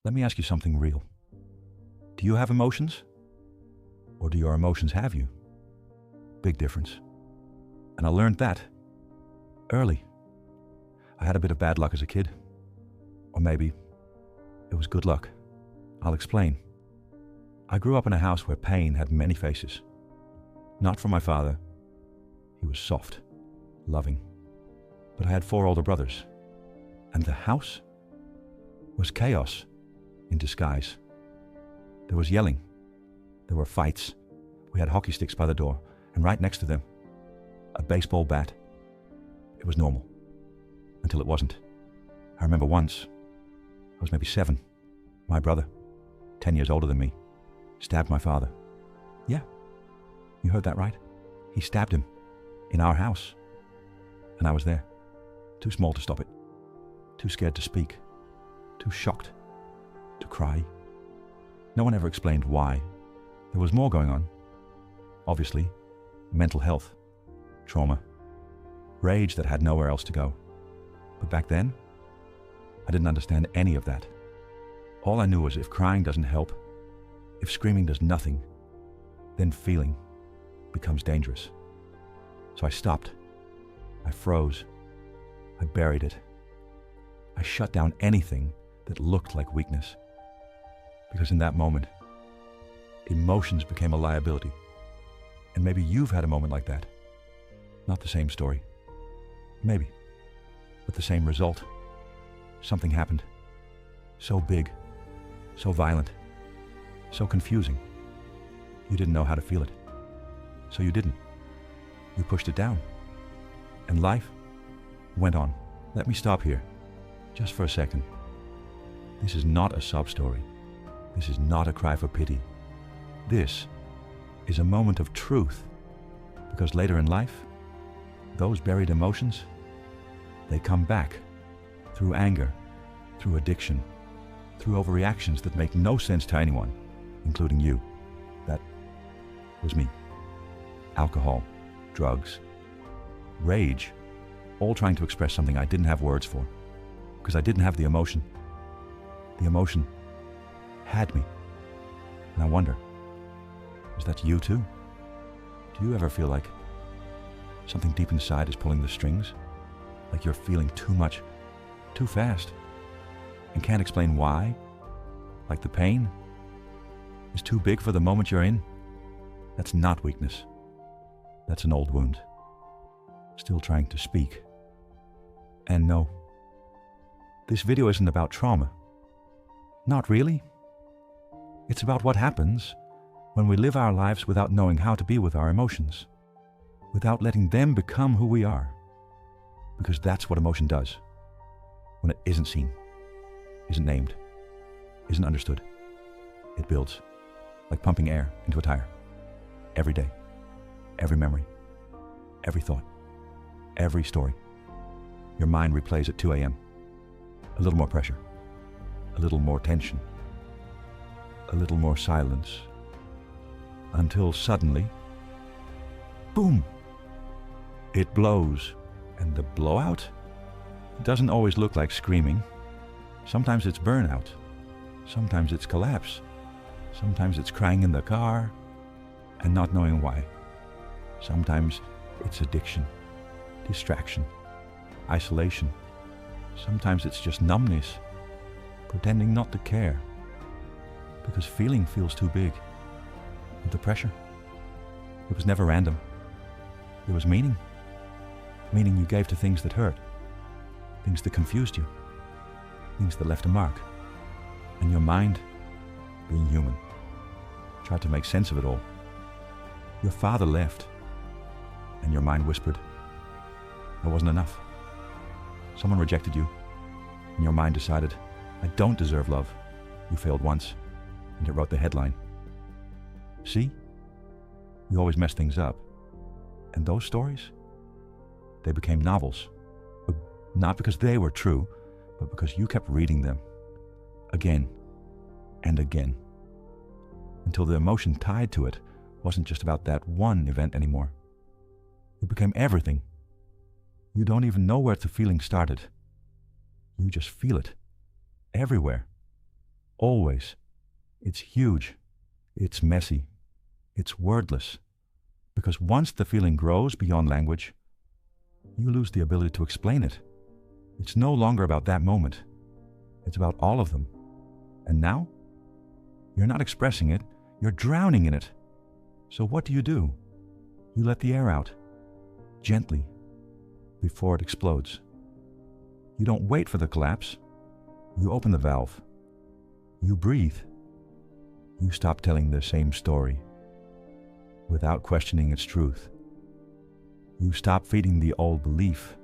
Let me ask you something real. Do you have emotions? Or do your emotions have you? Big difference. And I learned that early. I had a bit of bad luck as a kid. Or maybe it was good luck. I'll explain. I grew up in a house where pain had many faces. Not from my father. He was soft, loving. But I had 4 older brothers. And the house was chaos in disguise. There was yelling. There were fights. We had hockey sticks by the door, and right next to them, a baseball bat. It was normal. Until it wasn't. I remember once, I was maybe 7, my brother, 10 years older than me, stabbed my father. Yeah, you heard that right. He stabbed him in our house. And I was there, too small to stop it, too scared to speak, too shocked to cry. No one ever explained why. There was more going on. Obviously, mental health, trauma, rage that had nowhere else to go. But back then, I didn't understand any of that. All I knew was if crying doesn't help, if screaming does nothing, then feeling becomes dangerous. So I stopped. I froze. I buried it. I shut down anything that looked like weakness. Because in that moment, emotions became a liability. And maybe you've had a moment like that. Not the same story. Maybe. But the same result. Something happened. So big. So violent. So confusing. You didn't know how to feel it. So you didn't. You pushed it down. And life went on. Let me stop here. Just for a second. This is not a sob story. This is not a cry for pity. This is a moment of truth. Because later in life, those buried emotions, they come back through anger, through addiction, through overreactions that make no sense to anyone, including you. That was me. Alcohol, drugs, rage, all trying to express something I didn't have words for, because I didn't have the emotion. The emotion had me. And I wonder, is that you too? Do you ever feel like something deep inside is pulling the strings? Like you're feeling too much, too fast, and can't explain why? Like the pain is too big for the moment you're in? That's not weakness. That's an old wound. Still trying to speak. And no, this video isn't about trauma. Not really. It's about what happens when we live our lives without knowing how to be with our emotions, without letting them become who we are. Because that's what emotion does when it isn't seen, isn't named, isn't understood. It builds, like pumping air into a tire. Every day, every memory, every thought, every story. Your mind replays at 2 a.m. A little more pressure, a little more tension, a little more silence, until suddenly, boom, it blows. And the blowout doesn't always look like screaming. Sometimes it's burnout. Sometimes it's collapse. Sometimes it's crying in the car and not knowing why. Sometimes it's addiction, distraction, isolation. Sometimes it's just numbness, pretending not to care. Because feeling feels too big. But the pressure, it was never random. There was meaning. Meaning you gave to things that hurt, things that confused you, things that left a mark. And your mind, being human, tried to make sense of it all. Your father left, and your mind whispered, that wasn't enough. Someone rejected you, and your mind decided, I don't deserve love. You failed once, and it wrote the headline. See? You always mess things up. And those stories? They became novels. But not because they were true, but because you kept reading them. Again and again. Until the emotion tied to it wasn't just about that one event anymore. It became everything. You don't even know where the feeling started. You just feel it. Everywhere. Always. It's huge. It's messy. It's wordless. Because once the feeling grows beyond language, you lose the ability to explain it. It's no longer about that moment. It's about all of them. And now, you're not expressing it, you're drowning in it. So what do? You let the air out, gently, before it explodes. You don't wait for the collapse. You open the valve. You breathe. You stop telling the same story without questioning its truth. You stop feeding the old belief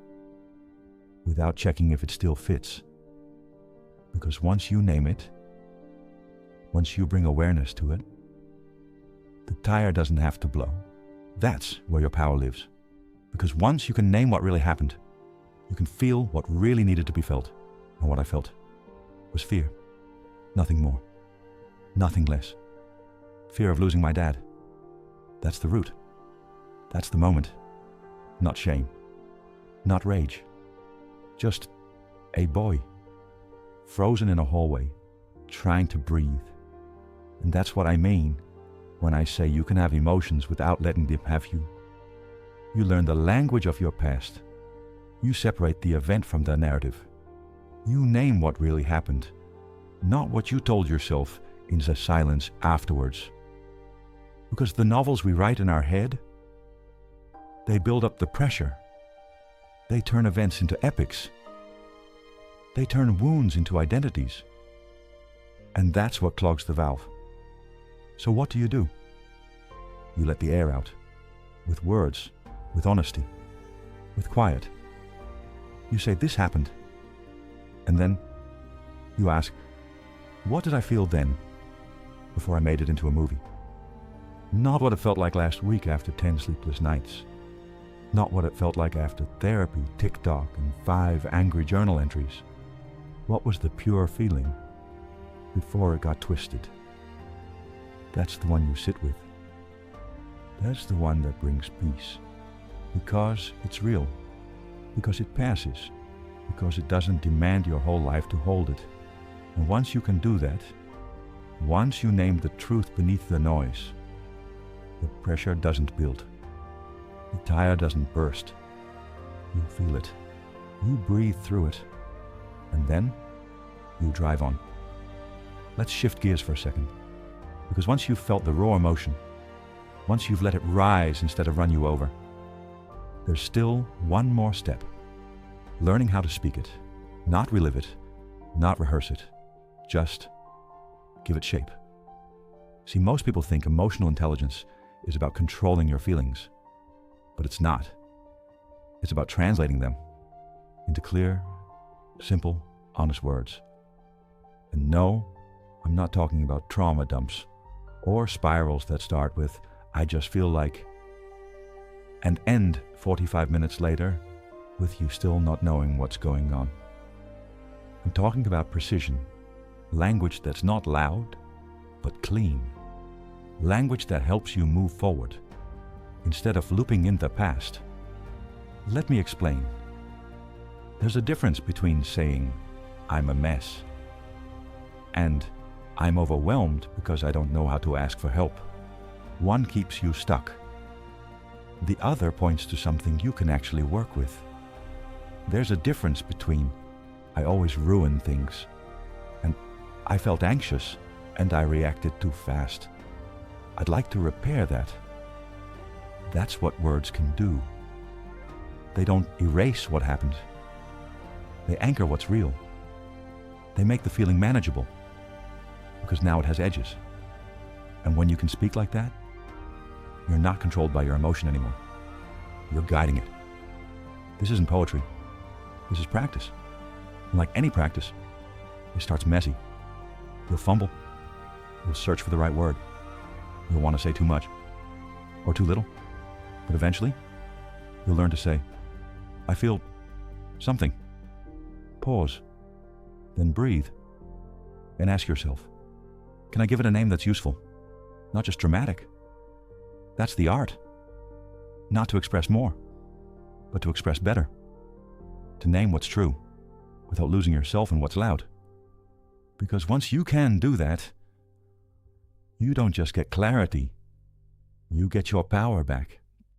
without checking if it still fits. Because once you name it, once you bring awareness to it, the tire doesn't have to blow. That's where your power lives. Because once you can name what really happened, you can feel what really needed to be felt. And what I felt was fear. Nothing more. Nothing less. Fear of losing my dad. That's the root. That's the moment. Not shame. Not rage. Just a boy, frozen in a hallway, trying to breathe. And that's what I mean when I say you can have emotions without letting them have you. You learn the language of your past. You separate the event from the narrative. You name what really happened, not what you told yourself in the silence afterwards. Because the novels we write in our head, they build up the pressure. They turn events into epics. They turn wounds into identities. And that's what clogs the valve. So what do? You let the air out, with words, with honesty, with quiet. You say, this happened. And then you ask, what did I feel then, before I made it into a movie? Not what it felt like last week after 10 sleepless nights. Not what it felt like after therapy, TikTok, and 5 angry journal entries. What was the pure feeling before it got twisted? That's the one you sit with. That's the one that brings peace. Because it's real. Because it passes. Because it doesn't demand your whole life to hold it. And once you can do that, once you name the truth beneath the noise, the pressure doesn't build. The tire doesn't burst. You feel it. You breathe through it. And then you drive on. Let's shift gears for a second. Because once you've felt the raw emotion, once you've let it rise instead of run you over, there's still one more step. Learning how to speak it, not relive it, not rehearse it, just give it shape. See, most people think emotional intelligence is about controlling your feelings, but it's not. It's about translating them into clear, simple, honest words. And no, I'm not talking about trauma dumps or spirals that start with, I just feel like, and end 45 minutes later with you still not knowing what's going on. I'm talking about precision, language that's not loud, but clean. Language that helps you move forward, instead of looping in the past. Let me explain. There's a difference between saying, I'm a mess, and I'm overwhelmed because I don't know how to ask for help. One keeps you stuck. The other points to something you can actually work with. There's a difference between, I always ruin things, and I felt anxious and I reacted too fast. I'd like to repair that. That's what words can do. They don't erase what happened. They anchor what's real. They make the feeling manageable, because now it has edges. And when you can speak like that, you're not controlled by your emotion anymore. You're guiding it. This isn't poetry. This is practice. And like any practice, it starts messy. You'll fumble. You'll search for the right word. You'll want to say too much or too little. But eventually, you'll learn to say, I feel something. Pause. Then breathe. And ask yourself, can I give it a name that's useful? Not just dramatic. That's the art. Not to express more, but to express better. To name what's true, without losing yourself in what's loud. Because once you can do that, you don't just get clarity, you get your power back.